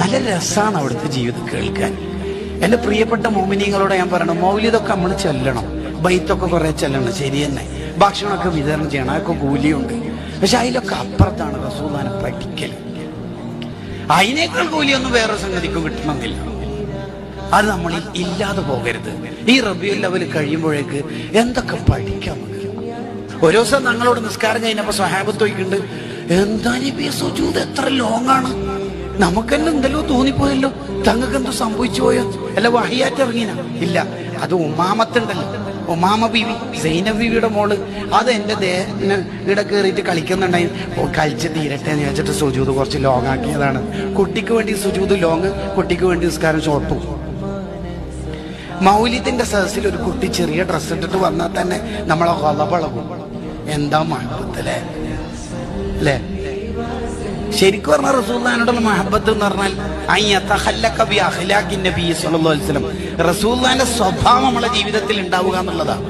നല്ല രസമാണ് അവിടുത്തെ ജീവിതം കേൾക്കാൻ. എന്റെ പ്രിയപ്പെട്ട മോമിനിയങ്ങളോട് ഞാൻ പറയണം, മൗലിദൊക്കെ നമ്മൾ ചെല്ലണം, ബൈത്തൊക്കെ കുറെ ചെല്ലണം, ശരി തന്നെ. ഭക്ഷണമൊക്കെ വിതരണം ചെയ്യണം, അതൊക്കെ കൂലിയുണ്ട്. പക്ഷെ അതിലൊക്കെ അപ്പുറത്താണ് റസൂലുള്ളാഹിനെ പഠിക്കൽ. അതിനേക്കാൾ കൂലിയൊന്നും വേറെ സംഗതിക്കും കിട്ടണമെന്നില്ല. അത് നമ്മൾ ഇല്ലാതെ പോകരുത്. ഈ റബീഉൽ അവ്വൽ കഴിയുമ്പോഴേക്ക് എന്തൊക്കെ പഠിക്കാം. ഒരു ദിവസം ഞങ്ങളോട് നിസ്കാരം കഴിഞ്ഞപ്പോ സ്വഹാബത്ത് ചോദിക്കുന്നുണ്ട്, എന്താ നബിയെ സുജൂദ് എത്ര ലോങ്ങാണ്? നമുക്കെന്നെ എന്തെല്ലോ തോന്നിപ്പോയല്ലോ, തങ്ങൾക്ക് എന്തോ സംഭവിച്ചു പോയോ? അല്ല വഹിയാറ്റ് ഇറങ്ങിന? ഇല്ല, അത് ഉമാമത്തുണ്ടല്ലോ, ഉമാമ ബീവി, സൈനബ് ബീവിയുടെ മോള്, അത് എന്റെ ഇവിടെ കയറിയിട്ട് കളിക്കുന്നുണ്ടായി. കളിച്ച് തീരട്ടെ എന്ന് വെച്ചിട്ട് സുജൂദ് കുറച്ച് ലോങ് ആക്കിയതാണ്. കുട്ടിക്ക് വേണ്ടി സുജൂദ് ലോങ്, കുട്ടിക്ക് വേണ്ടി നിസ്കാരം ഷോർട്ടും. മൗലിദിന്റെ സദസ്സിൽ ഒരു കുട്ടി ചെറിയ ഡ്രസ്സ് ഇട്ടിട്ട് വന്നാൽ തന്നെ നമ്മളെ കൊലപളകും. എന്താ മഹബത്തല്ലേ അല്ലേ? ശരിക്കും പറഞ്ഞ റസൂലുള്ളാഹിനോടുള്ള മഹബത്ത് എന്ന് പറഞ്ഞാൽ റസൂലുള്ളാഹിന്റെ സ്വഭാവം നമ്മളെ ജീവിതത്തിൽ ഉണ്ടാവുക എന്നുള്ളതാണ്.